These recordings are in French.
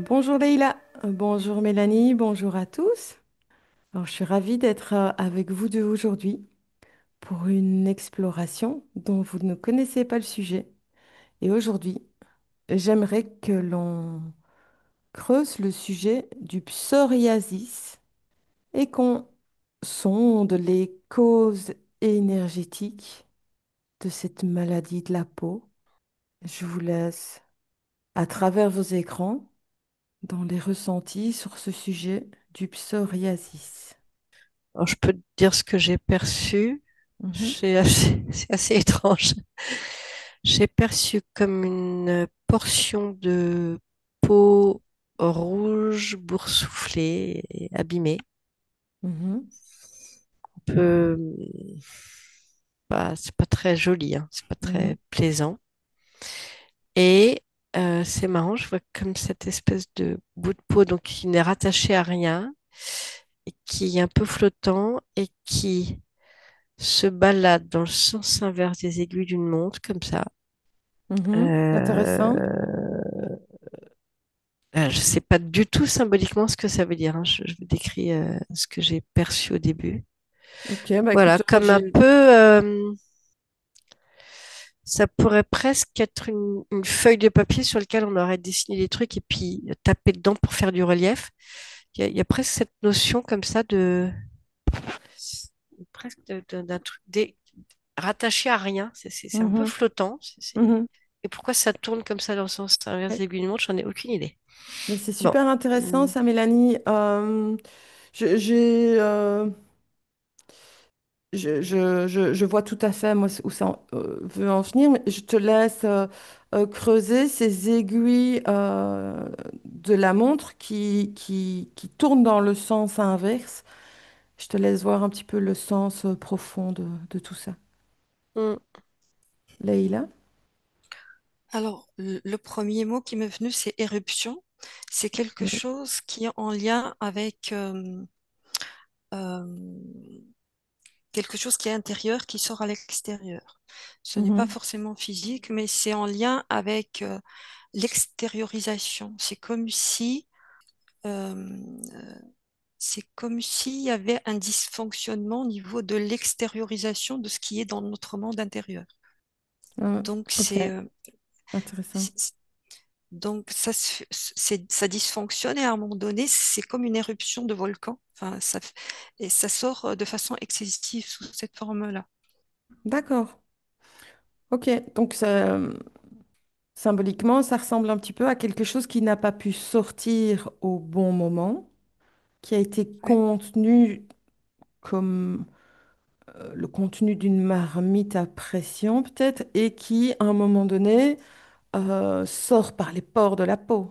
Bonjour Leïla, bonjour Mélanie, bonjour à tous. Alors, je suis ravie d'être avec vous deux aujourd'hui pour une exploration dont vous ne connaissez pas le sujet. Et aujourd'hui, j'aimerais que l'on creuse le sujet du psoriasis et qu'on sonde les causes énergétiques de cette maladie de la peau. Je vous laisse à travers vos écrans dans les ressentis sur ce sujet du psoriasis. Alors, je peux te dire ce que j'ai perçu. Mhm, C'est assez étrange. J'ai perçu comme une portion de peau rouge, boursouflée, et abîmée. mhm, Un peu, c'est pas très joli, hein, c'est pas mhm, très plaisant. Et c'est marrant, je vois comme cette espèce de bout de peau donc, qui n'est rattaché à rien, et qui est un peu flottant et qui se balade dans le sens inverse des aiguilles d'une montre, comme ça. mhm. Intéressant. Euh, je ne sais pas du tout symboliquement ce que ça veut dire, hein. Je vous décris ce que j'ai perçu au début. Ok, bah Voilà, écoute, moi comme un j'ai. peu, ça pourrait presque être une feuille de papier sur laquelle on aurait dessiné des trucs et puis tapé dedans pour faire du relief. Il y a presque cette notion comme ça de presque d'un truc rattaché à rien. C'est un peu Mhm, flottant. mhm. Et pourquoi ça tourne comme ça dans le sens inverse Ouais. des aiguilles d'une montre, j'en ai aucune idée. Mais c'est Bon. super intéressant Hmm. ça, Mélanie. Je, j'ai, je vois tout à fait moi, où ça veut en venir, mais je te laisse creuser ces aiguilles de la montre qui tournent dans le sens inverse. Je te laisse voir un petit peu le sens profond de tout ça. Hmm. Leïla? Alors, le premier mot qui m'est venu, c'est éruption. C'est quelque Oui. chose qui est en lien avec euh, quelque chose qui est intérieur, qui sort à l'extérieur. Ce n'est pas Mhm, forcément physique, mais c'est en lien avec l'extériorisation. Euh, c'est comme s'il y avait un dysfonctionnement au niveau de l'extériorisation de ce qui est dans notre monde intérieur. Donc, ok, intéressant. Donc, ça dysfonctionne et à un moment donné, c'est comme une éruption de volcan. Enfin, et ça sort de façon excessive sous cette forme-là. D'accord. Ok, donc symboliquement, ça ressemble un petit peu à quelque chose qui n'a pas pu sortir au bon moment, qui a été Oui, contenu comme le contenu d'une marmite à pression peut-être, et qui, à un moment donné, sort par les pores de la peau.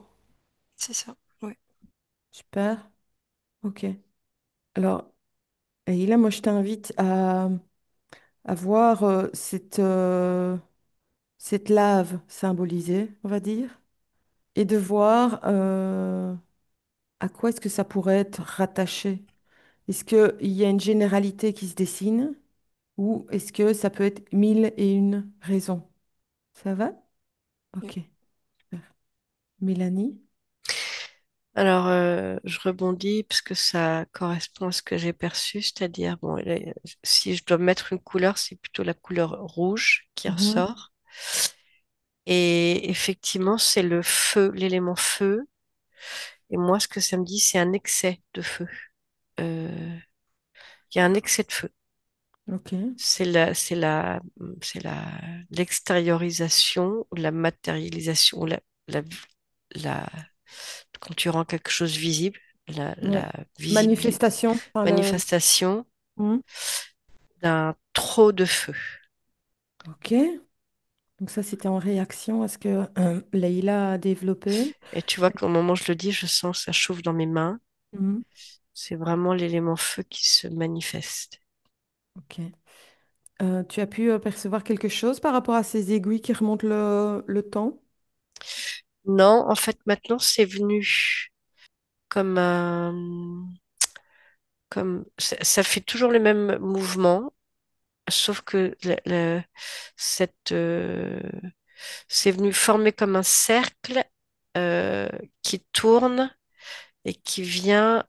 c'est ça. Oui, Super. Ok. Alors, et là, moi, je t'invite à voir cette lave symbolisée, on va dire, et de voir à quoi est-ce que ça pourrait être rattaché. Est-ce qu'il y a une généralité qui se dessine ou est-ce que ça peut être mille et une raisons? Ça va? oui, Ok. Mélanie? Alors, je rebondis parce que ça correspond à ce que j'ai perçu, c'est-à-dire, bon, si je dois mettre une couleur, c'est plutôt la couleur rouge qui Mhm. ressort. Et effectivement, c'est le feu, l'élément feu. Et moi, ce que ça me dit, c'est un excès de feu. Euh, Il y a un excès de feu. Ok. L'extériorisation, la matérialisation, la, la- quand tu rends quelque chose visible, Ouais. la visibilité, Manifestation. Enfin, manifestation Mhm. d'un trop de feu. Ok. Donc ça, c'était en réaction à ce que Leïla a développé. Et tu vois qu'au moment où je le dis, je sens que ça chauffe dans mes mains. Mhm. C'est vraiment l'élément feu qui se manifeste. Ok. Tu as pu percevoir quelque chose par rapport à ces aiguilles qui remontent le temps? Non, en fait, maintenant, c'est venu comme un, ça fait toujours le même mouvement, sauf que cette, c'est venu former comme un cercle euh, qui tourne et qui vient.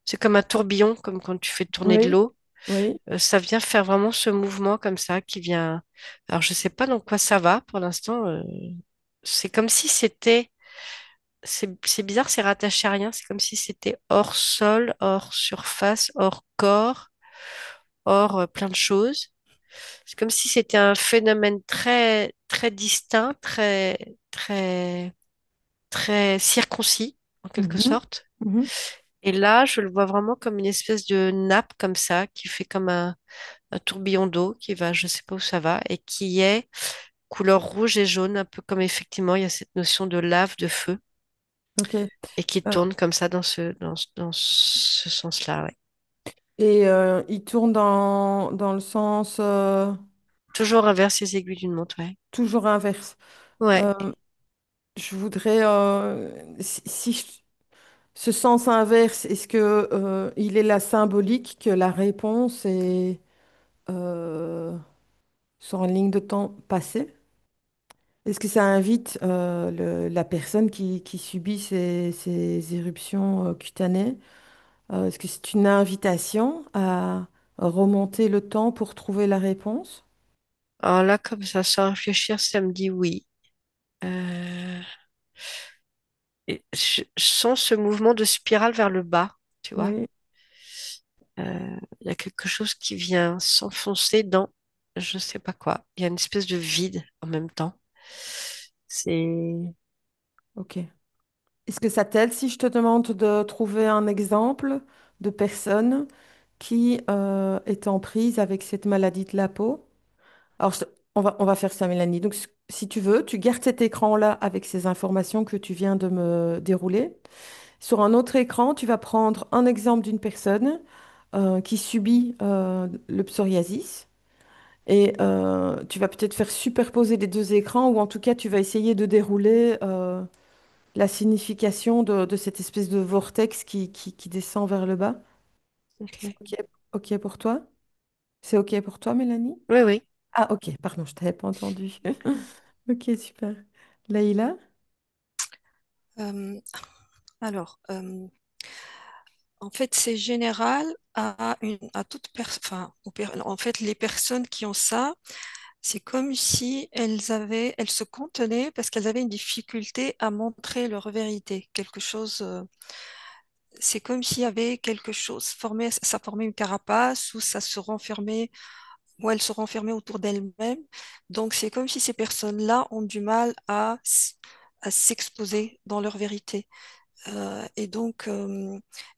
C'est comme un tourbillon, comme quand tu fais tourner de Oui, l'eau. oui. Ça vient faire vraiment ce mouvement comme ça qui vient. Alors, je sais pas dans quoi ça va pour l'instant. C'est comme si c'était. C'est bizarre, c'est rattaché à rien. C'est comme si c'était hors sol, hors surface, hors corps, hors plein de choses. C'est comme si c'était un phénomène très, très distinct, très, très, très circoncis, en quelque Mhm, sorte. mhm. Et là, je le vois vraiment comme une espèce de nappe comme ça, qui fait comme un tourbillon d'eau qui va, je sais pas où ça va, et qui est couleur rouge et jaune, un peu comme effectivement il y a cette notion de lave, de feu, Ok. et qui Euh, tourne comme ça dans ce sens-là, ouais. et il tourne dans le sens Toujours inverse les aiguilles d'une montre, ouais. toujours inverse. Ouais. Euh, je voudrais, si ce sens inverse, est-ce que il est la symbolique que la réponse est sur une ligne de temps passée? Est-ce que ça invite la personne qui subit ces éruptions cutanées? Est-ce que c'est une invitation à remonter le temps pour trouver la réponse? Alors là, comme ça, sans réfléchir, ça me dit oui. Euh, et je sens ce mouvement de spirale vers le bas, tu vois. Oui, Il y a quelque chose qui vient s'enfoncer dans je sais pas quoi. Il y a une espèce de vide en même temps. C'est ok. Est-ce que ça t'aide si je te demande de trouver un exemple de personne qui est en prise avec cette maladie de la peau? Alors, on va faire ça, Mélanie. Donc, si tu veux, tu gardes cet écran-là avec ces informations que tu viens de me dérouler. Sur un autre écran, tu vas prendre un exemple d'une personne qui subit le psoriasis. Et tu vas peut-être faire superposer les deux écrans, ou en tout cas, tu vas essayer de dérouler la signification de cette espèce de vortex qui descend vers le bas. C'est ok. OK pour toi? C'est OK pour toi, Mélanie? Oui, oui. Ah, OK, pardon, je t'avais pas entendu. OK, super. Laïla? Euh, alors, en fait, c'est général à toute personne. Enfin, en fait, les personnes qui ont ça, c'est comme si elles se contenaient parce qu'elles avaient une difficulté à montrer leur vérité. Quelque chose, c'est comme s'il y avait quelque chose formé, ça formait une carapace ou ça se renfermait, ou elles se renfermaient autour d'elles-mêmes. Donc, c'est comme si ces personnes-là ont du mal à s'exposer dans leur vérité. Et donc,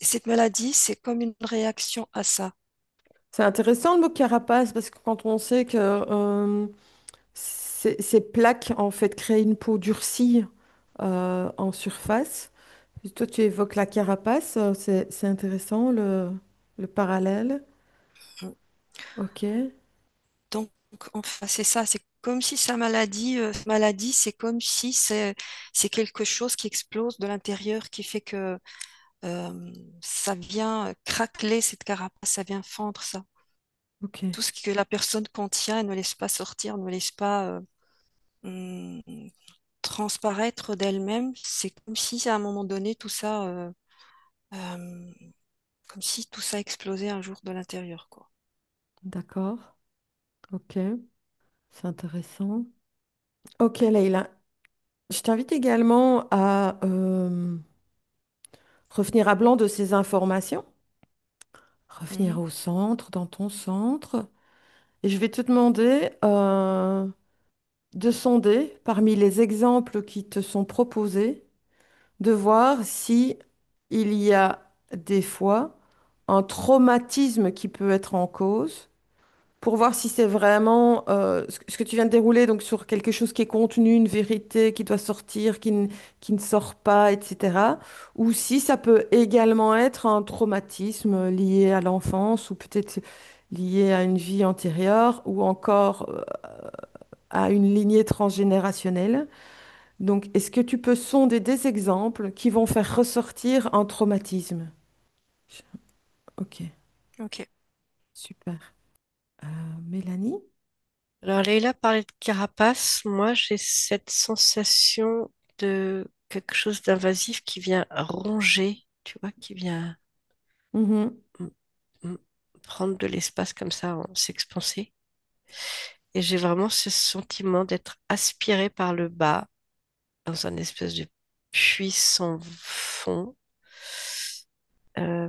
cette maladie, c'est comme une réaction à ça. C'est intéressant le mot carapace parce que quand on sait que ces plaques en fait créent une peau durcie en surface, toi tu évoques la carapace, c'est intéressant le parallèle. OK, Donc, enfin, c'est ça, c'est comme si maladie, c'est comme si c'est quelque chose qui explose de l'intérieur, qui fait que ça vient craqueler cette carapace, ça vient fendre ça. OK, Tout ce que la personne contient, elle ne laisse pas sortir, ne laisse pas hum, transparaître d'elle-même. C'est comme si à un moment donné, tout ça, euh, comme si tout ça explosait un jour de l'intérieur, quoi. d'accord. OK, c'est intéressant. OK, Leïla. Je t'invite également à revenir à blanc de ces informations, revenir Mhm. au centre, dans ton centre. Et je vais te demander de sonder parmi les exemples qui te sont proposés, de voir si il y a des fois un traumatisme qui peut être en cause pour voir si c'est vraiment ce que tu viens de dérouler, donc sur quelque chose qui est contenu, une vérité qui doit sortir, qui ne sort pas, etc. Ou si ça peut également être un traumatisme lié à l'enfance ou peut-être lié à une vie antérieure ou encore à une lignée transgénérationnelle. Donc, est-ce que tu peux sonder des exemples qui vont faire ressortir un traumatisme? Ok, Ok. super. Mélanie? Alors, Leïla parlait de carapace. Moi, j'ai cette sensation de quelque chose d'invasif qui vient ronger, tu vois, qui vient Mhm. mm, mm, prendre de l'espace comme ça, s'expanser. Et j'ai vraiment ce sentiment d'être aspiré par le bas dans un espèce de puissant fond, euh,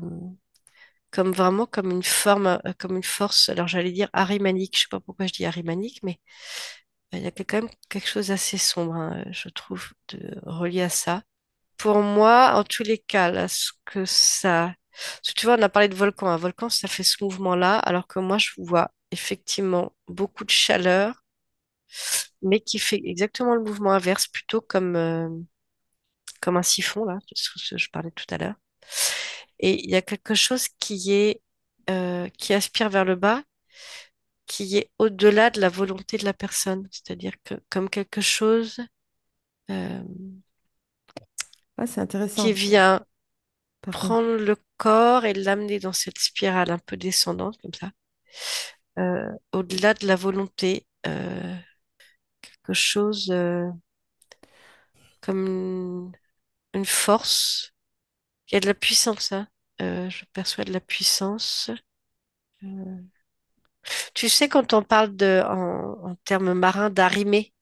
comme vraiment comme une forme, comme une force. Alors j'allais dire arimanique, je sais pas pourquoi je dis arimanique, mais il y a quand même quelque chose d'assez sombre, hein, je trouve, relié à ça. Pour moi, en tous les cas, là, ce que ça... Parce que tu vois, on a parlé de volcan. Un volcan, ça fait ce mouvement-là, alors que moi, je vois effectivement beaucoup de chaleur, mais qui fait exactement le mouvement inverse, plutôt comme un siphon, là, de ce que je parlais tout à l'heure. Et il y a quelque chose qui aspire vers le bas, qui est au-delà de la volonté de la personne. C'est-à-dire que comme quelque chose euh, Ah, c'est qui intéressant. vient Pardon. prendre le corps et l'amener dans cette spirale un peu descendante, comme ça, au-delà de la volonté, quelque chose comme une force. Il y a de la puissance, hein. Je perçois de la puissance. Euh, Tu sais, quand on parle en termes marins d'arrimer,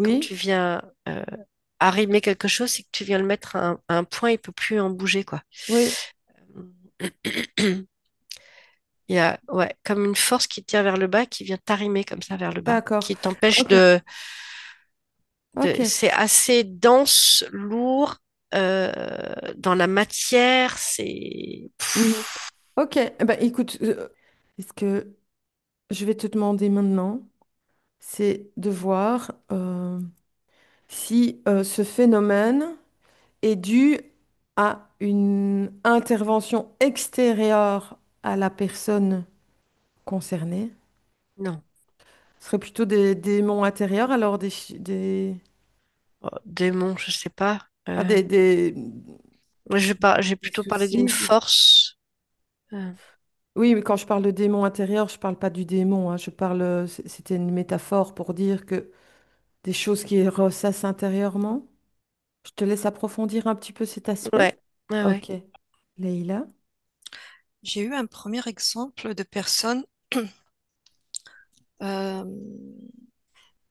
quand Oui, tu viens arrimer quelque chose, c'est que tu viens le mettre à un point, il peut plus en bouger, quoi. oui, Il y a ouais, comme une force qui tire vers le bas, qui vient t'arrimer comme ça vers le bas, d'accord. qui t'empêche Ok, ok. c'est assez dense, lourd, dans la matière, c'est... Mhm. Ok, eh ben, écoute, ce que je vais te demander maintenant, c'est de voir si ce phénomène est dû à une intervention extérieure à la personne concernée. Non. Ce serait plutôt des démons intérieurs, alors des, Oh, démon, je sais pas. ah, des, Moi, j'ai des plutôt parlé d'une soucis. force. Euh, Oui, mais quand je parle de démon intérieur, je parle pas du démon, hein. Je parle, c'était une métaphore pour dire que des choses qui ressassent intérieurement. Je te laisse approfondir un petit peu cet aspect. ouais, ouais, ouais. Ok. Leïla? J'ai eu un premier exemple de personne euh,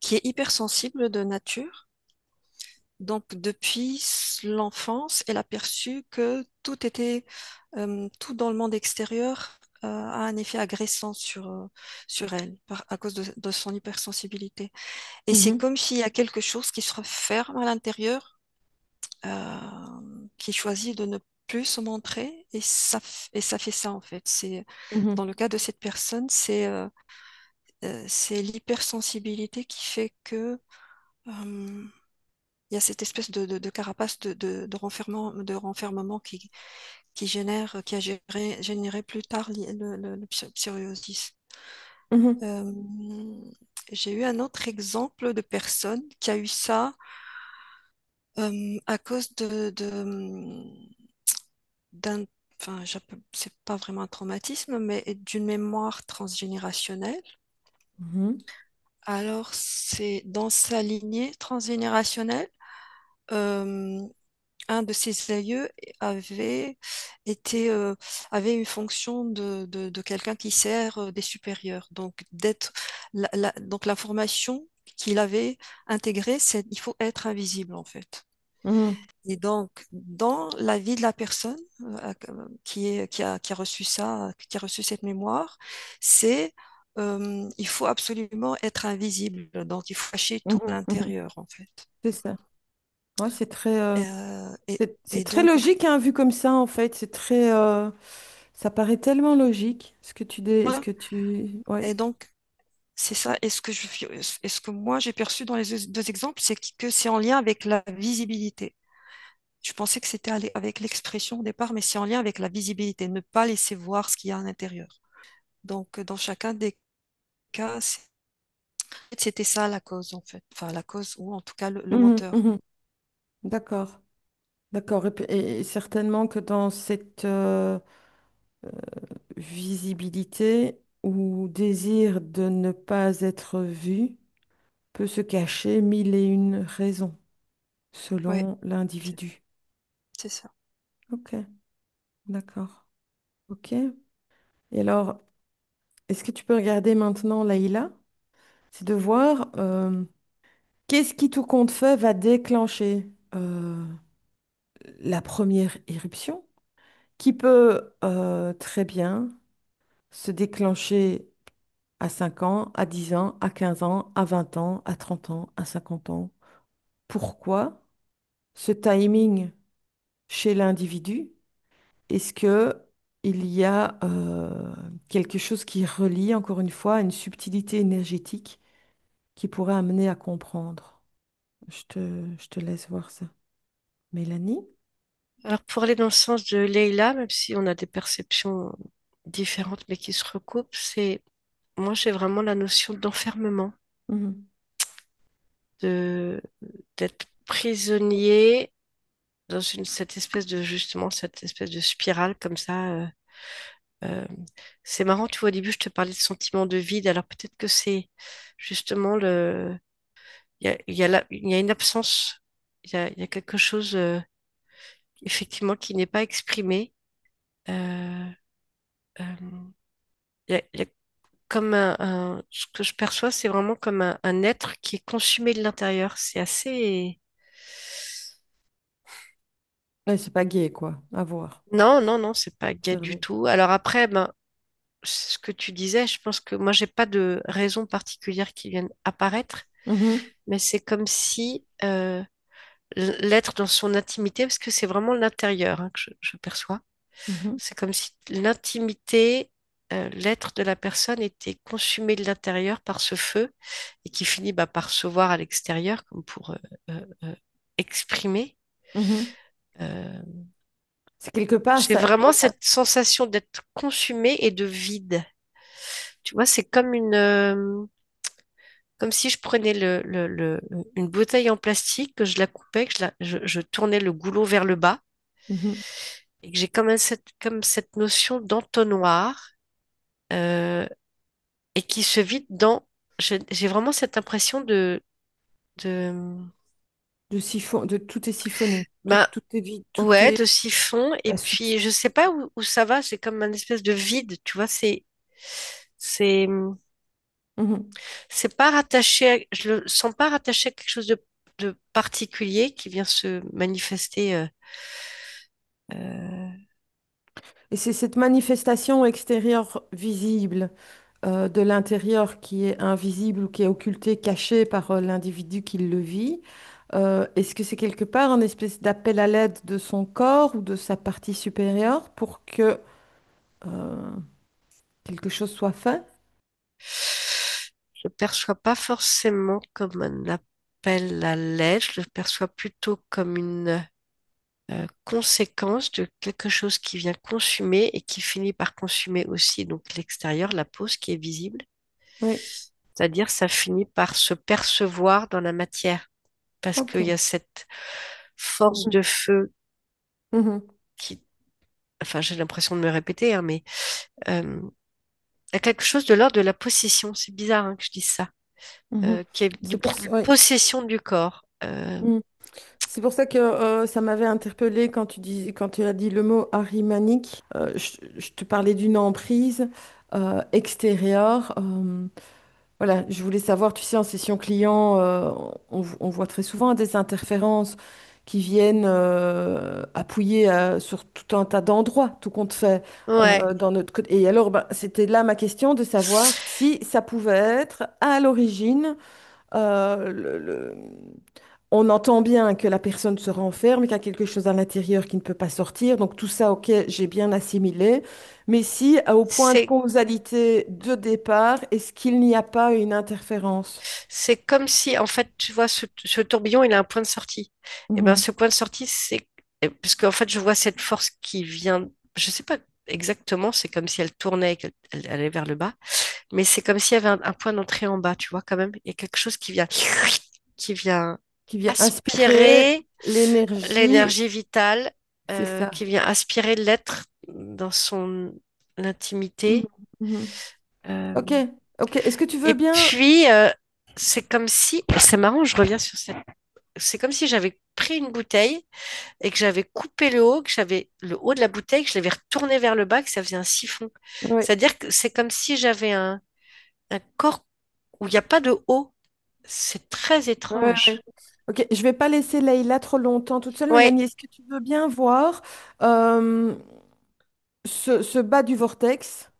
qui est hypersensible de nature. Donc, depuis l'enfance, elle a perçu que tout dans le monde extérieur a un effet agressant sur elle à cause de son hypersensibilité. Et c'est Mhm, comme s'il y a quelque chose qui se referme à l'intérieur, euh, qui choisit de ne plus se montrer, et ça fait ça en fait. mhm, Dans le cas de cette personne, c'est l'hypersensibilité qui fait que euh, il y a cette espèce de carapace de renfermement qui a généré plus tard le psoriasis. mhm, Euh, j'ai eu un autre exemple de personne qui a eu ça à cause d'un, enfin, c'est pas vraiment un traumatisme, mais d'une mémoire transgénérationnelle. mhm, Alors, c'est dans sa lignée transgénérationnelle. euh, un de ses aïeux avait été, avait une fonction de quelqu'un qui sert des supérieurs. Donc, donc l'information qu'il avait intégrée, c'est il faut être invisible en fait. mhm, Et donc, dans la vie de la personne qui a reçu ça, qui a reçu cette mémoire, c'est il faut absolument être invisible. Donc, il faut cacher tout mhm, mhm. l'intérieur en fait. C'est ça. Ouais, c'est très, Euh, et, c'est et très donc, logique, hein, vu comme ça, en fait. C'est très, ça paraît tellement logique, ce voilà. que ouais. Et donc, c'est ça. Et ce que moi j'ai perçu dans les deux exemples, c'est que c'est en lien avec la visibilité. Je pensais que c'était avec l'expression au départ, mais c'est en lien avec la visibilité, ne pas laisser voir ce qu'il y a à l'intérieur. Donc, dans chacun des cas, C'était ça la cause, en fait. Enfin, la cause, ou en tout cas le Mhm, moteur. mhm. D'accord, d'accord. Et certainement que dans cette visibilité ou désir de ne pas être vu peut se cacher mille et une raisons Oui, selon c'est l'individu. c'est ça. Ok, d'accord. Ok. Et alors, est-ce que tu peux regarder maintenant, Laïla? C'est de voir qu'est-ce qui tout compte fait va déclencher la première éruption, qui peut très bien se déclencher à 5 ans, à 10 ans, à 15 ans, à 20 ans, à 30 ans, à 50 ans. Pourquoi ce timing chez l'individu? Est-ce que il y a quelque chose qui relie, encore une fois, une subtilité énergétique qui pourrait amener à comprendre? Je te laisse voir ça. Mélanie? Alors, pour aller dans le sens de Leïla, même si on a des perceptions différentes mais qui se recoupent, moi, j'ai vraiment la notion d'enfermement, Mhm, de, d'être prisonnier dans cette espèce de spirale comme ça. Euh, c'est marrant, tu vois, au début, je te parlais de sentiment de vide, alors peut-être que c'est justement il y a une absence, il y a quelque chose, effectivement, qui n'est pas exprimé. Euh, euh, il y a comme ce que je perçois, c'est vraiment comme un être qui est consumé de l'intérieur. C'est assez. ouais, c'est pas gai, quoi, à voir. Non, non, non, c'est pas gai C'est du vrai. tout. Alors après, ben, ce que tu disais, je pense que moi, j'ai pas de raison particulière qui vienne apparaître, Mhm, mais c'est comme si l'être dans son intimité, parce que c'est vraiment l'intérieur hein, que je perçois, mhm, c'est comme si l'intimité, l'être de la personne était consumé de l'intérieur par ce feu et qui finit bah, par se voir à l'extérieur comme pour exprimer. mhm. Euh, C'est quelque part j'ai ça. vraiment cette sensation d'être consumé et de vide. Tu vois, c'est comme comme si je prenais une bouteille en plastique, que je la coupais, je tournais le goulot vers le bas Mhm. et que j'ai comme cette notion d'entonnoir euh, et qui se vide j'ai vraiment cette impression de, De siphon, de tout est siphonné, tout, ben, tout est vide, tout ouais, est de siphon. Et puis, je sais pas où ça va, c'est comme un espèce de vide, tu vois, c'est, Mhm. c'est pas je le sens pas rattaché à quelque chose de particulier qui vient se manifester. Euh, Et c'est cette manifestation extérieure visible de l'intérieur qui est invisible ou qui est occultée, cachée par l'individu qui le vit. Est-ce que c'est quelque part une espèce d'appel à l'aide de son corps ou de sa partie supérieure pour que euh, quelque chose soit fait? je le perçois pas forcément comme un appel à l'aide, je le perçois plutôt comme une conséquence de quelque chose qui vient consumer et qui finit par consumer aussi donc l'extérieur, la peau, ce qui est visible. Oui, C'est-à-dire, ça finit par se percevoir dans la matière parce qu'il y ok. a cette force Mhm. de feu Mhm. qui, enfin, j'ai l'impression de me répéter, hein, mais il y a quelque chose de l'ordre de la possession. C'est bizarre hein, que je dise ça, Mhm. qui est C'est pour ça, oui. possession du corps. C'est pour ça que ça m'avait interpellée quand tu as dit le mot arimanique. Je te parlais d'une emprise extérieure. Voilà, je voulais savoir, tu sais, en session client, on voit très souvent des interférences qui viennent appuyer sur tout un tas d'endroits, tout compte fait Ouais, dans notre côté. Et alors, ben, c'était là ma question de savoir si ça pouvait être à l'origine euh, le- le- on entend bien que la personne se renferme, qu'il y a quelque chose à l'intérieur qui ne peut pas sortir. Donc tout ça, ok, j'ai bien assimilé. Mais si, au point de c'est causalité de départ, est-ce qu'il n'y a pas une interférence? C'est comme si, en fait, tu vois, ce tourbillon, il a un point de sortie. Et ben, Mhm, ce point de sortie, parce qu'en fait, je vois cette force qui vient, je sais pas exactement, c'est comme si elle tournait, qu'elle elle allait vers le bas, mais c'est comme s'il y avait un point d'entrée en bas, tu vois, quand même. Il y a quelque chose qui vient qui vient inspirer aspirer l'énergie. l'énergie vitale, C'est ça. qui vient aspirer l'être dans son Mhm, intimité. mhm. Euh, Ok, ok. Est-ce que tu veux et bien? puis, c'est comme si, c'est marrant, je reviens sur cette, c'est comme si j'avais pris une bouteille et que j'avais coupé le haut, que j'avais le haut de la bouteille, que je l'avais retourné vers le bas, que ça faisait un siphon. Oui. C'est-à-dire que c'est comme si j'avais un corps où il n'y a pas de haut. C'est très Ouais, ouais. étrange. Ok, je vais pas laisser Leïla trop longtemps toute seule. Ouais. Mélanie, est-ce que tu veux bien voir euh, ce bas du vortex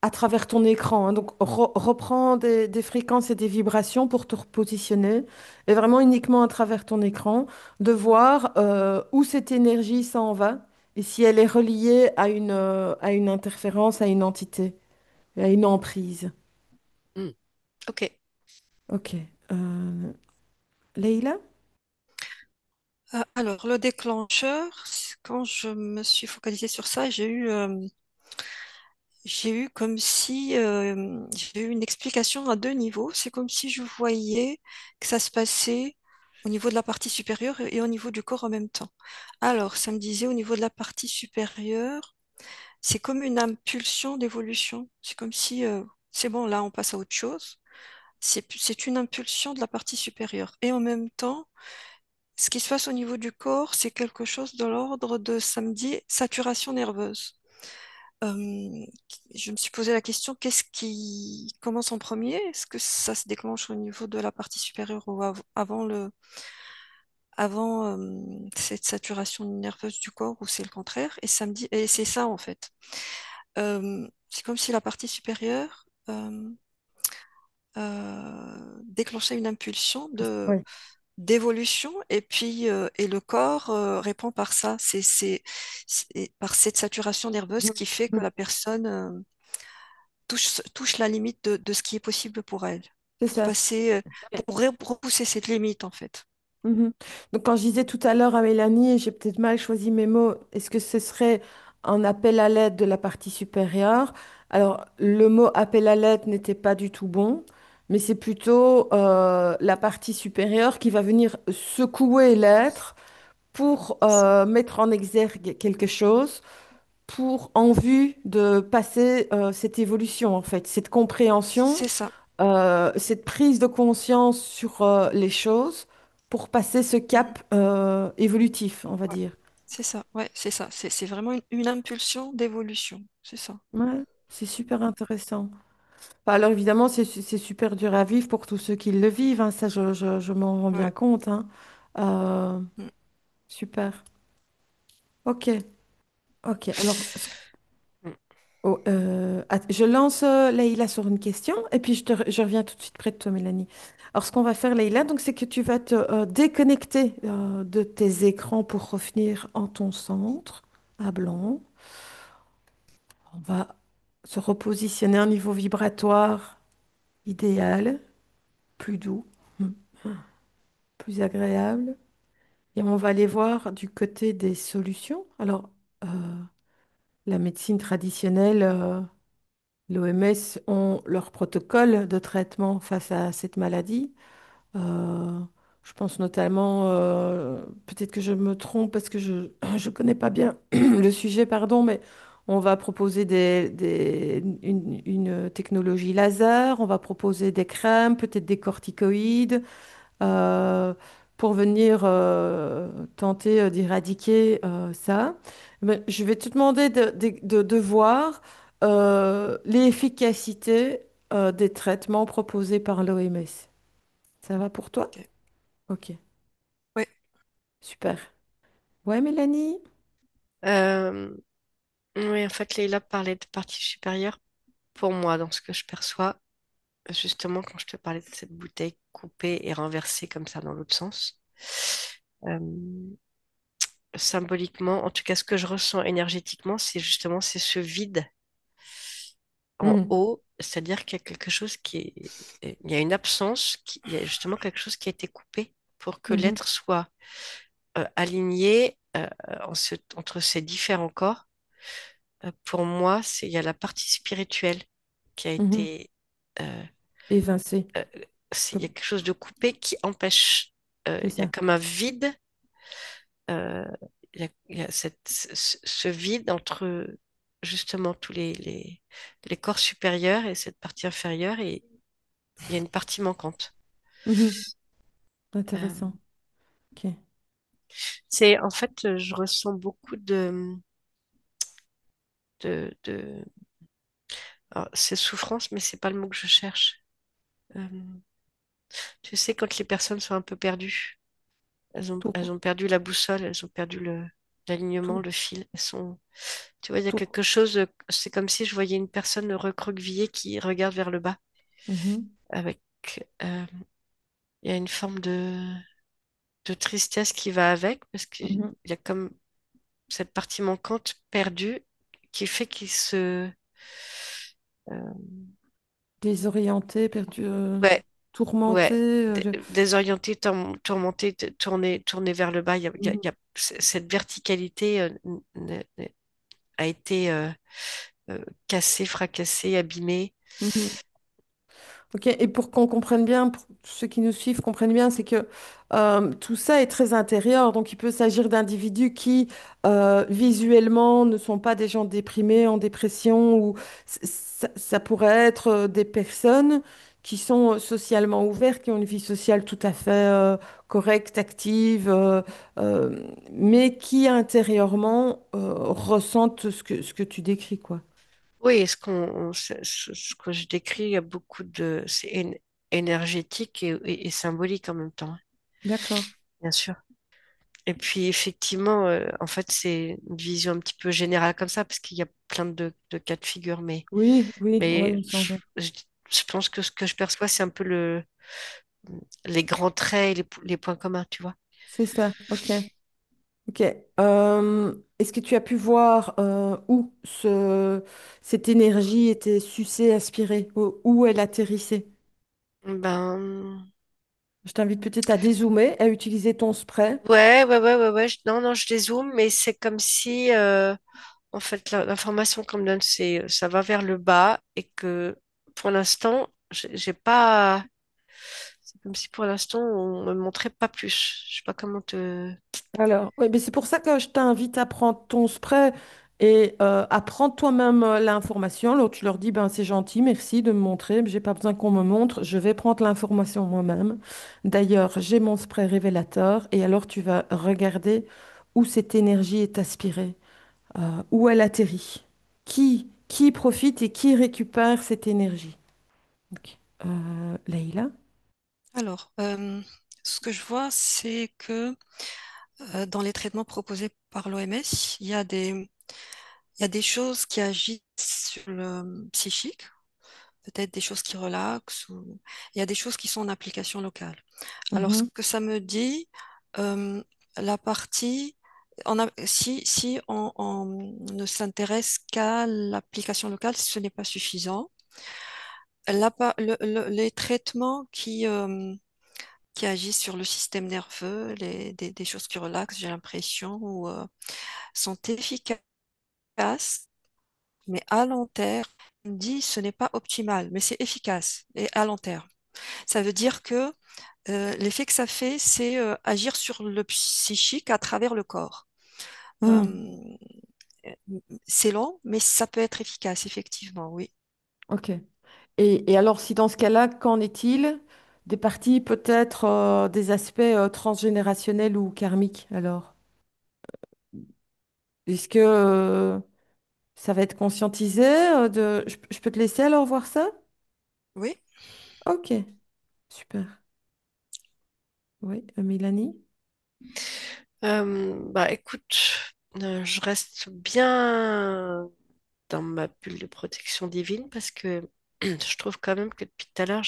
à travers ton écran, hein. Donc, reprends des fréquences et des vibrations pour te repositionner et vraiment uniquement à travers ton écran, de voir où cette énergie s'en va et si elle est reliée à une interférence, à une entité, à une emprise. Hmm. Ok. Ok. Euh, Leïla? Alors, le déclencheur, quand je me suis focalisée sur ça, j'ai eu comme si j'ai eu une explication à deux niveaux. C'est comme si je voyais que ça se passait au niveau de la partie supérieure et au niveau du corps en même temps. Alors, ça me disait au niveau de la partie supérieure, c'est comme une impulsion d'évolution. C'est comme si c'est bon, là, on passe à autre chose. C'est une impulsion de la partie supérieure. Et en même temps, ce qui se passe au niveau du corps, c'est quelque chose de l'ordre de, ça me dit, saturation nerveuse. Euh, je me suis posé la question, qu'est-ce qui commence en premier? Est-ce que ça se déclenche au niveau de la partie supérieure ou avant cette saturation nerveuse du corps ou c'est le contraire? Et ça me dit, et c'est ça en fait. C'est comme si la partie supérieure déclenchait une impulsion Oui. d'évolution et puis et le corps répond par ça. C'est par cette saturation nerveuse qui fait que la personne touche la limite de ce qui est possible pour elle, C'est pour ça. passer, pour repousser cette limite en fait. Mhm. Donc, quand je disais tout à l'heure à Mélanie, et j'ai peut-être mal choisi mes mots, est-ce que ce serait un appel à l'aide de la partie supérieure? Alors, le mot appel à l'aide n'était pas du tout bon, mais c'est plutôt la partie supérieure qui va venir secouer l'être pour mettre en exergue quelque chose, pour en vue de passer cette évolution, en fait, cette compréhension, C'est ça. cette prise de conscience sur les choses pour passer ce Mhm. cap évolutif, on va Ouais. dire. C'est ça, ouais, c'est ça. C'est vraiment une impulsion d'évolution. C'est ça. Ouais, c'est super intéressant. Bah, alors évidemment, c'est super dur à vivre pour tous ceux qui le vivent, hein, ça, je m'en rends bien Ouais. compte, hein. Euh, Mm. super. Ok, ok. Alors, Mm. je lance Leïla sur une question et puis je reviens tout de suite près de toi, Mélanie. Alors, ce qu'on va faire, Leïla, donc, c'est que tu vas te déconnecter de tes écrans pour revenir en ton centre, à blanc. On va se repositionner à un niveau vibratoire idéal, plus doux, plus agréable. Et on va aller voir du côté des solutions. Alors, euh, la médecine traditionnelle, l'OMS ont leur protocole de traitement face à cette maladie. Euh, je pense notamment, peut-être que je me trompe parce que je ne connais pas bien le sujet, pardon, mais on va proposer une technologie laser, on va proposer des crèmes, peut-être des corticoïdes, euh, pour venir tenter d'éradiquer ça. Mais je vais te demander de voir l'efficacité des traitements proposés par l'OMS. Ça va pour toi? Ok. Ok, Ouais. super. Ouais, Mélanie? Euh, oui, en fait, Leïla parlait de partie supérieure. Pour moi, dans ce que je perçois, justement, quand je te parlais de cette bouteille coupée et renversée comme ça dans l'autre sens, euh, symboliquement, en tout cas, ce que je ressens énergétiquement, c'est ce vide en Mhm, haut, c'est-à-dire qu'il y a quelque chose il y a une absence, il y a justement quelque chose qui a été coupé pour que mhm, l'être soit aligné entre ces différents corps. Pour moi, il y a la partie spirituelle qui a mhm, été euh, Évincé, euh, il y a comme- quelque chose de coupé qui empêche. c'est Il y a ça. comme un vide. euh, il y a ce vide entre justement tous les corps supérieurs et cette partie inférieure, et il y a une partie manquante. Mhm. Euh, Intéressant. Ok. c'est en fait, je ressens beaucoup de... alors, c'est souffrance, mais c'est pas le mot que je cherche. Euh, Tu sais, quand les personnes sont un peu perdues, Tout, elles ont perdu la boussole, elles ont perdu l'alignement, tout, le fil. Elles sont, tu vois, il y a tout. quelque chose, c'est comme si je voyais une personne recroquevillée qui regarde vers le bas, Mhm. avec, euh, il y a une forme de tristesse qui va avec, parce qu'il Mhm. y a comme cette partie manquante perdue qui fait qu'il se, euh, Désorienté, perdu, ouais, tourmenté. ouais, désorienté, tourmenté, tourné vers le bas. Mhm. Il y a cette verticalité a été cassée, fracassée, abîmée. Mhm. Ok, et pour qu'on comprenne bien, pour ceux qui nous suivent comprennent bien, c'est que tout ça est très intérieur. Donc, il peut s'agir d'individus qui, visuellement, ne sont pas des gens déprimés, en dépression, ou ça pourrait être des personnes qui sont socialement ouvertes, qui ont une vie sociale tout à fait correcte, active, euh, mais qui intérieurement ressentent ce que tu décris, quoi. Oui, ce que je décris, il y a beaucoup de, énergétique et symbolique en même temps, hein, D'accord. bien sûr. Et puis effectivement, en fait, c'est une vision un petit peu générale comme ça, parce qu'il y a plein de cas de figure, Oui, oui, oui, mais il me semble. je pense que ce que je perçois, c'est un peu les grands traits et les points communs, tu vois. C'est ça, ok. Ok. Est-ce que tu as pu voir où cette énergie était sucée, aspirée, où elle atterrissait? Ben, Je t'invite peut-être à dézoomer, à utiliser ton spray. ouais. Non, non, je dézoome, mais c'est comme si, en fait, l'information qu'on me donne, c'est ça va vers le bas et que pour l'instant, j'ai pas. C'est comme si pour l'instant, on me montrait pas plus. Je sais pas comment te. Alors, oui, mais c'est pour ça que je t'invite à prendre ton spray et à prendre toi-même l'information. Alors, tu leur dis, ben, c'est gentil, merci de me montrer, mais j'ai pas besoin qu'on me montre, je vais prendre l'information moi-même. D'ailleurs, j'ai mon spray révélateur et alors tu vas regarder où cette énergie est aspirée, où elle atterrit, qui profite et qui récupère cette énergie. Ok. Leïla? Alors, ce que je vois, c'est que dans les traitements proposés par l'OMS, il y a des choses qui agissent sur le psychique, peut-être des choses qui relaxent, ou il y a des choses qui sont en application locale. Alors, ce Mhm, que ça me dit, euh, la partie, si on ne s'intéresse qu'à l'application locale, ce n'est pas suffisant. Les traitements qui agissent sur le système nerveux, des choses qui relaxent, j'ai l'impression, sont efficaces, mais à long terme, on dit ce n'est pas optimal, mais c'est efficace et à long terme. Ça veut dire que l'effet que ça fait, c'est agir sur le psychique à travers le corps. mhm. Euh, c'est lent, mais ça peut être efficace, effectivement, oui. Ok. Et alors, si dans ce cas-là, qu'en est-il des parties, peut-être des aspects transgénérationnels ou karmiques, alors? Est-ce que ça va être conscientisé je peux te laisser alors voir ça? Oui. Ok, super. Oui, Mélanie? Bah écoute, je reste bien dans ma bulle de protection divine parce que je trouve quand même que depuis tout à l'heure,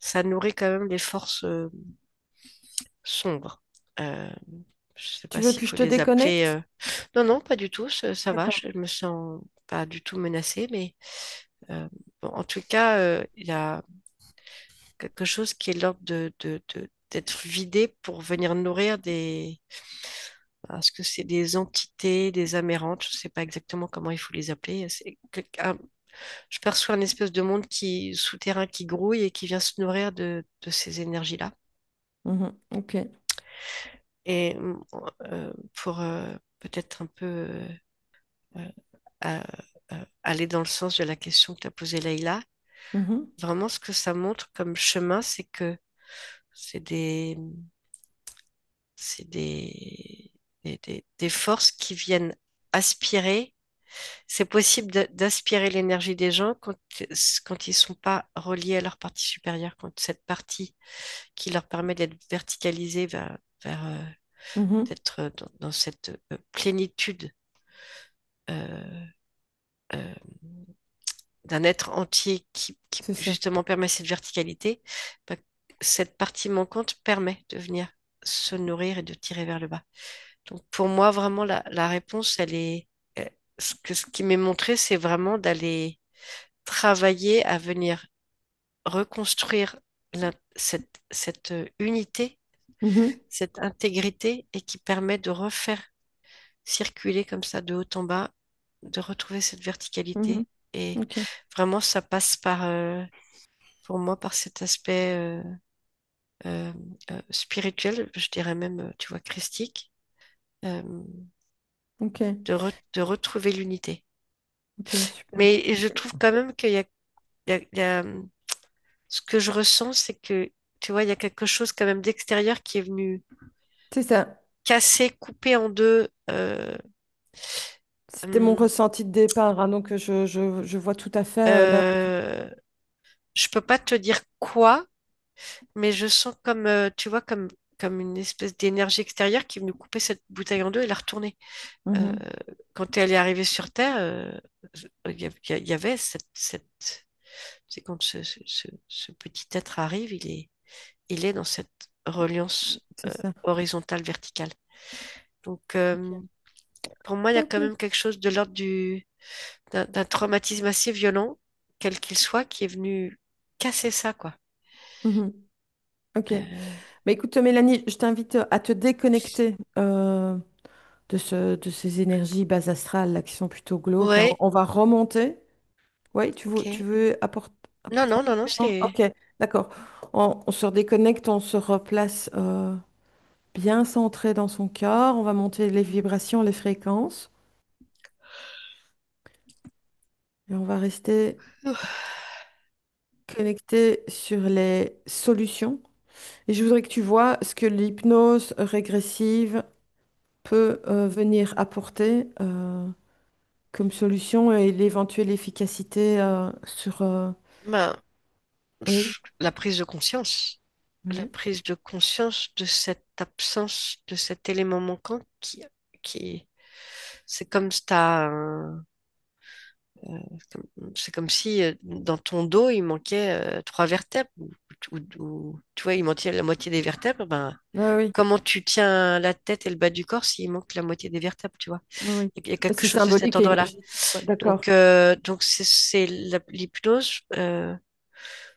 ça nourrit quand même les forces sombres. Euh, je sais Tu pas veux s'il que je faut te les appeler. déconnecte? Non, non, pas du tout. Ça va. D'accord. Je me sens pas du tout menacée, mais euh, bon, en tout cas, il y a quelque chose qui est l'ordre d'être vidé pour venir nourrir des. Est-ce que c'est des entités, des amérantes? Je ne sais pas exactement comment il faut les appeler. Je perçois un espèce de monde qui, souterrain qui grouille et qui vient se nourrir de ces énergies-là. Mhm. Ok. Et pour peut-être un peu euh, à- aller dans le sens de la question que tu as posée, Leïla, Mhm. vraiment ce que ça montre comme chemin, c'est que c'est des forces qui viennent aspirer. C'est possible d'aspirer l'énergie des gens quand ils ne sont pas reliés à leur partie supérieure, quand cette partie qui leur permet d'être verticalisée vers Mhm. d'être dans cette plénitude euh, euh, d'un être entier qui C'est ça. justement permet cette verticalité, bah, cette partie manquante permet de venir se nourrir et de tirer vers le bas. Donc pour moi, vraiment, la réponse, elle est... ce qui m'est montré, c'est vraiment d'aller travailler à venir reconstruire cette unité, Mhm. cette intégrité et qui permet de refaire circuler comme ça de haut en bas, de retrouver cette Mhm. verticalité. Et Ok. vraiment, ça passe par, pour moi, par cet aspect euh, spirituel, je dirais même, tu vois, christique, euh, Ok. de retrouver l'unité. Ok. Super. Mais je trouve quand même il y a, ce que je ressens, c'est que, tu vois, il y a quelque chose quand même d'extérieur qui est venu C'est ça. casser, couper en deux. C'était mon Hum, ressenti de départ, hein, donc je vois tout à fait euh, je peux pas te dire quoi, mais je sens comme, tu vois, comme une espèce d'énergie extérieure qui est venue couper cette bouteille en deux et la retourner. Euh, Mhm. quand elle est arrivée sur Terre, il y avait c'est quand ce petit être arrive, il est dans cette reliance C'est ça. horizontale, verticale. Donc, Ok. pour moi, il y a quand Ok. même quelque chose de l'ordre d'un traumatisme assez violent, quel qu'il soit, qui est venu casser ça, quoi. Mhm. Ok. Euh, Mais écoute, Mélanie, je t'invite à te déconnecter de ces énergies bases astrales là, qui sont plutôt glauques. Et ouais, on va remonter. Oui, tu ok. veux Non, apporter non, un non, non, élément? c'est... Ok, d'accord. On se redéconnecte, on se replace bien centré dans son cœur. On va monter les vibrations, les fréquences. Et on va rester connecté sur les solutions. Et je voudrais que tu vois ce que l'hypnose régressive peut venir apporter comme solution et l'éventuelle efficacité sur... Ben, Oui. la prise de conscience. La Mhm. prise de conscience de cette absence, de cet élément manquant qui c'est comme si c'est comme si dans ton dos il manquait trois vertèbres tu vois il manquait la moitié des vertèbres. Ben, Ah oui, comment tu tiens la tête et le bas du corps s'il manque la moitié des vertèbres, tu vois? oui, oui. Il y a quelque C'est chose de cet symbolique et ordre-là. énergétique. Ouais, d'accord. Donc l'hypnose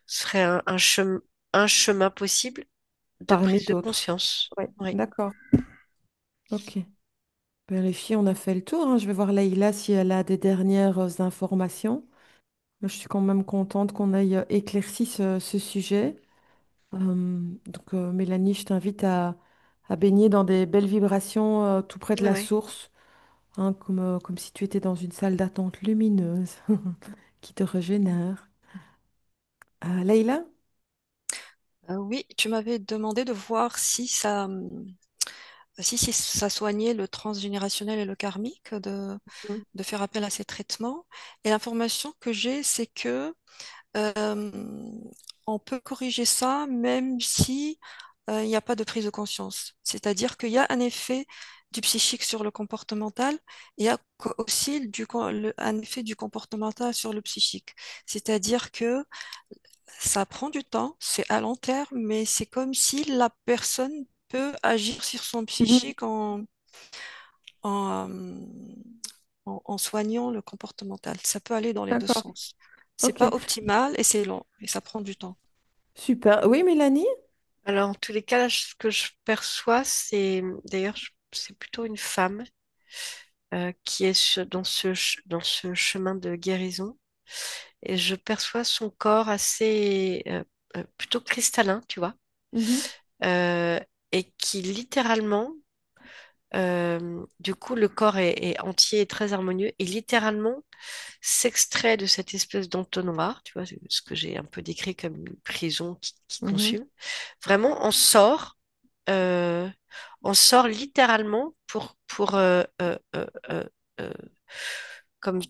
serait un chemin possible de Parmi prise de d'autres. conscience. Oui, Oui, d'accord. Ok. Ben, les filles, on a fait le tour, hein. Je vais voir Leïla si elle a des dernières informations. Je suis quand même contente qu'on ait éclairci ce sujet. Mélanie, je t'invite à baigner dans des belles vibrations tout près de la oui. source, hein, comme si tu étais dans une salle d'attente lumineuse qui te régénère. Leïla? Oui, tu m'avais demandé de voir si ça soignait le transgénérationnel et le karmique, Mhm. de faire appel à ces traitements. Et l'information que j'ai, c'est que euh, on peut corriger ça même si il n'y a pas de prise de conscience. C'est-à-dire qu'il y a un effet du psychique sur le comportemental, il y a aussi un effet du comportemental sur le psychique. C'est-à-dire que ça prend du temps, c'est à long terme, mais c'est comme si la personne peut agir sur son Mhm. psychique en, en soignant le comportemental. Ça peut aller dans les deux D'accord. sens. C'est Ok. pas optimal et c'est long et ça prend du temps. Super. Oui, Mélanie? Alors, en tous les cas, là, ce que je perçois, c'est d'ailleurs, c'est plutôt une femme qui est dans ce chemin de guérison. et je perçois son corps assez plutôt cristallin, tu vois, Mhm, euh, et qui littéralement, du coup, le corps est entier et très harmonieux, et littéralement s'extrait de cette espèce d'entonnoir, tu vois, ce que j'ai un peu décrit comme une prison qui mhm, consume. Vraiment, euh, on sort littéralement euh,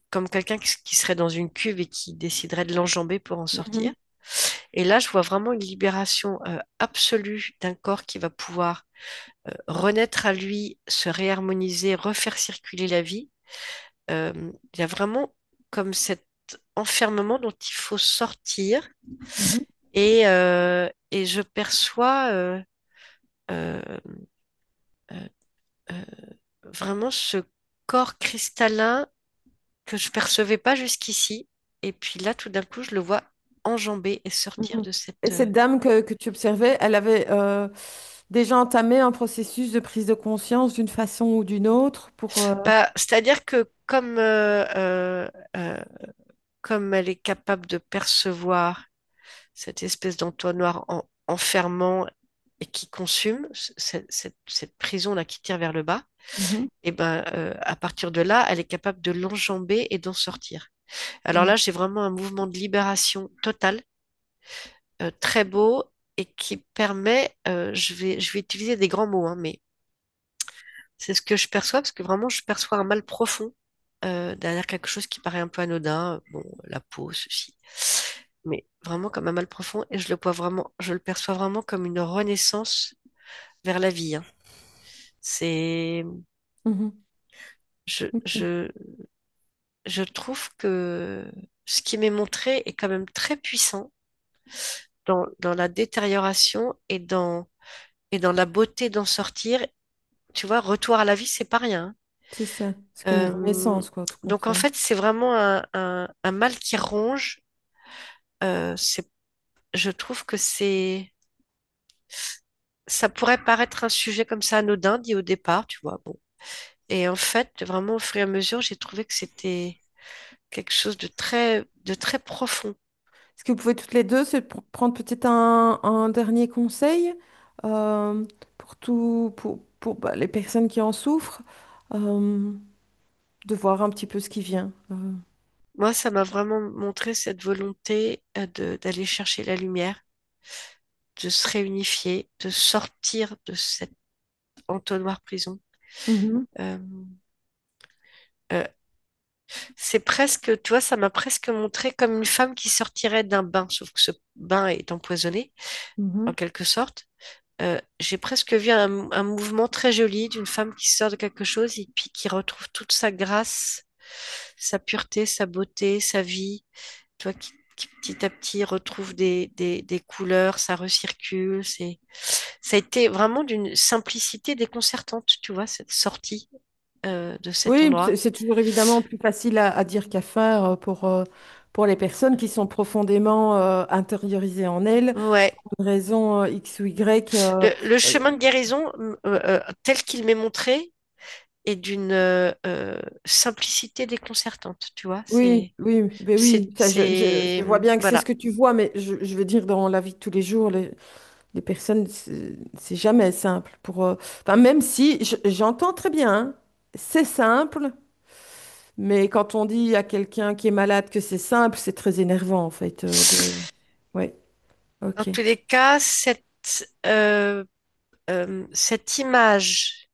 comme quelqu'un qui serait dans une cuve et qui déciderait de l'enjamber pour en sortir. mhm, Et là, je vois vraiment une libération absolue d'un corps qui va pouvoir renaître à lui, se réharmoniser, refaire circuler la vie. Il y a vraiment comme cet enfermement dont il faut sortir mhm, et je perçois euh, euh, euh, vraiment ce corps cristallin que je percevais pas jusqu'ici. Et puis là, tout d'un coup, je le vois enjamber et sortir mhm. de Et cette... cette dame que tu observais, elle avait déjà entamé un processus de prise de conscience d'une façon ou d'une autre pour... Bah, c'est-à-dire que euh, comme elle est capable de percevoir cette espèce d'entonnoir enfermant et qui consume cette prison-là qui tire vers le bas, Mhm, et ben, à partir de là, elle est capable de l'enjamber et d'en sortir. Alors mhm, là, j'ai vraiment un mouvement de libération totale, très beau et qui permet, je vais utiliser des grands mots, hein, mais c'est ce que je perçois parce que vraiment, je perçois un mal profond derrière quelque chose qui paraît un peu anodin, bon, la peau, ceci, mais vraiment comme un mal profond et je le perçois vraiment comme une renaissance vers la vie, hein. C'est, mhm. je, Ok. je, je trouve que ce qui m'est montré est quand même très puissant dans la détérioration et dans la beauté d'en sortir. Tu vois, retour à la vie, c'est pas rien, C'est ça. C'est hein. comme une renaissance, quoi, tout compte Donc en fait. fait, c'est vraiment un mal qui ronge. Je trouve que ça pourrait paraître un sujet comme ça anodin dit au départ, tu vois. Bon. Et en fait, vraiment au fur et à mesure, j'ai trouvé que c'était quelque chose de très profond. Est-ce que vous pouvez toutes les deux prendre peut-être un dernier conseil euh, pour bah, les personnes qui en souffrent, euh, de voir un petit peu ce qui vient. Moi, ça m'a vraiment montré cette volonté d'aller chercher la lumière, de se réunifier, de sortir de cette entonnoir prison. Mhm, Euh, euh, c'est presque, tu vois, ça m'a presque montré comme une femme qui sortirait d'un bain, sauf que ce bain est empoisonné, mhm. en quelque sorte. J'ai presque vu un mouvement très joli d'une femme qui sort de quelque chose et puis qui retrouve toute sa grâce, sa pureté, sa beauté, sa vie, tu vois, qui petit à petit retrouve des couleurs, ça recircule. Ça a été vraiment d'une simplicité déconcertante, tu vois, cette sortie de cet Oui, endroit. c'est toujours évidemment plus facile à dire qu'à faire pour les personnes qui sont profondément intériorisées en elles, Ouais, pour une raison X ou Y. le Euh, chemin de guérison tel qu'il m'est montré est d'une simplicité déconcertante, tu vois. oui, oui, ben oui, ça, je vois bien que c'est ce Voilà. que tu vois, mais je veux dire, dans la vie de tous les jours, les personnes, c'est jamais simple pour enfin, même si j'entends très bien, hein, c'est simple, mais quand on dit à quelqu'un qui est malade que c'est simple, c'est très énervant en fait. Ouais, Dans ok. tous les cas, cette image.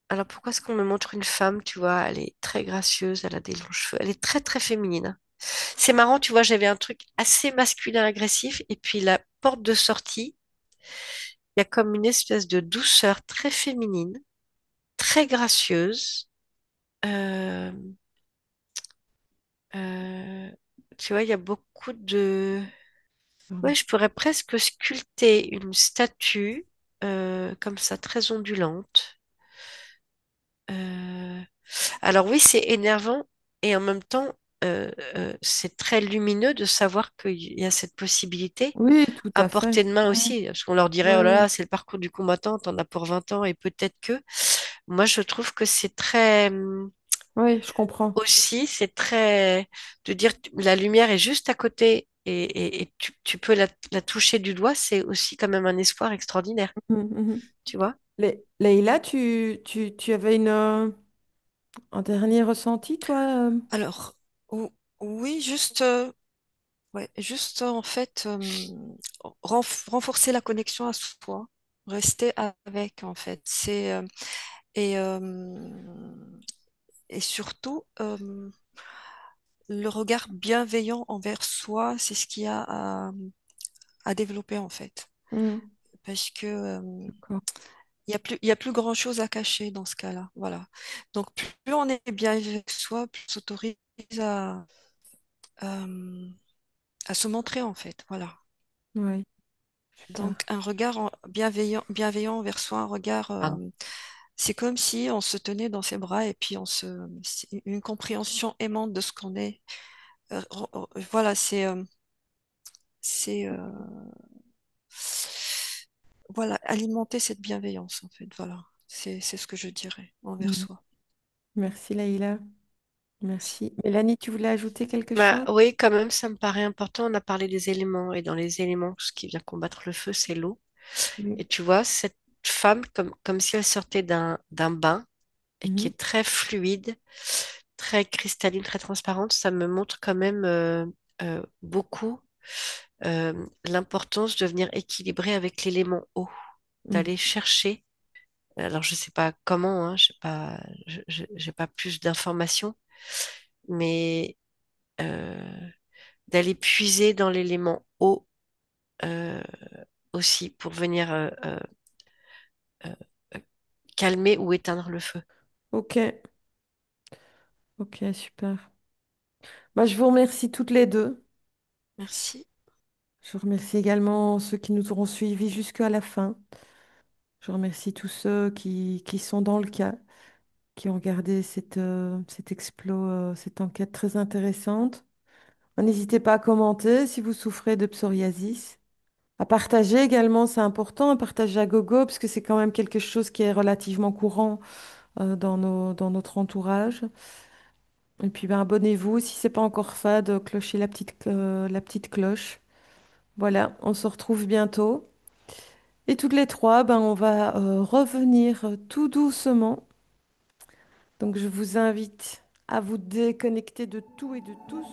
Alors pourquoi est-ce qu'on me montre une femme, tu vois, elle est très gracieuse, elle a des longs cheveux, elle est très très féminine. C'est marrant, tu vois, j'avais un truc assez masculin agressif et puis la porte de sortie, il y a comme une espèce de douceur très féminine, très gracieuse. Euh, euh, Tu vois, il y a beaucoup de... Ouais, je pourrais presque sculpter une statue comme ça, très ondulante. Euh, Alors oui, c'est énervant et en même temps, c'est très lumineux de savoir qu'il y a cette possibilité Oui, tout à à fait. portée de main Ouais, aussi. Parce qu'on leur dirait, oh ouais, là ouais. là, c'est le parcours du combattant, t'en as pour 20 ans et peut-être que. Moi, je trouve que c'est très... Oui, je comprends. Aussi, c'est très de dire la lumière est juste à côté et tu peux la toucher du doigt, c'est aussi quand même un espoir extraordinaire, Mhm, mhm. tu vois? Leïla, tu avais un dernier ressenti, toi? Alors, ou- oui, juste, ouais, juste en fait, renforcer la connexion à soi, rester avec, en fait. Et, euh, et surtout, le regard bienveillant envers soi, c'est ce qu'il y a à développer, en fait. Mhm, Parce que, d'accord. il y a plus grand-chose à cacher dans ce cas-là. Voilà. Donc, plus on est bien avec soi, plus on s'autorise à, euh, à se montrer, en fait. Voilà. Oui, super. Donc, un regard bienveillant, bienveillant envers soi, un regard, Ah, c'est comme si on se tenait dans ses bras et puis c'est une compréhension aimante de ce qu'on est. Voilà, c'est, voilà, alimenter cette bienveillance, en fait. Voilà, c'est ce que je dirais envers Mhm. soi. Merci, Leïla. Merci. Mélanie, tu voulais ajouter quelque bah chose? oui, quand même, ça me paraît important. On a parlé des éléments et dans les éléments, ce qui vient combattre le feu, c'est l'eau. Oui. Et tu vois, cette femme, comme si elle sortait d'un bain et qui Mhm, est très fluide, très cristalline, très transparente, ça me montre quand même beaucoup l'importance de venir équilibrer avec l'élément eau, mhm. d'aller chercher. Alors, je sais pas comment, hein, j'ai pas plus d'informations, mais d'aller puiser dans l'élément eau euh, aussi pour venir euh, euh, calmer ou éteindre le feu. Ok, ok, super. Bah, je vous remercie toutes les deux. Merci. Je remercie également ceux qui nous auront suivis jusqu'à la fin. Je remercie tous ceux qui sont dans le cas, qui ont regardé cette enquête très intéressante. N'hésitez pas à commenter si vous souffrez de psoriasis. À partager également, c'est important, à partager à gogo, parce que c'est quand même quelque chose qui est relativement courant dans notre entourage. Et puis ben, abonnez-vous si c'est pas encore fait, de clocher la petite cloche. Voilà, on se retrouve bientôt. Et toutes les trois, ben, on va revenir tout doucement. Donc je vous invite à vous déconnecter de tout et de tous.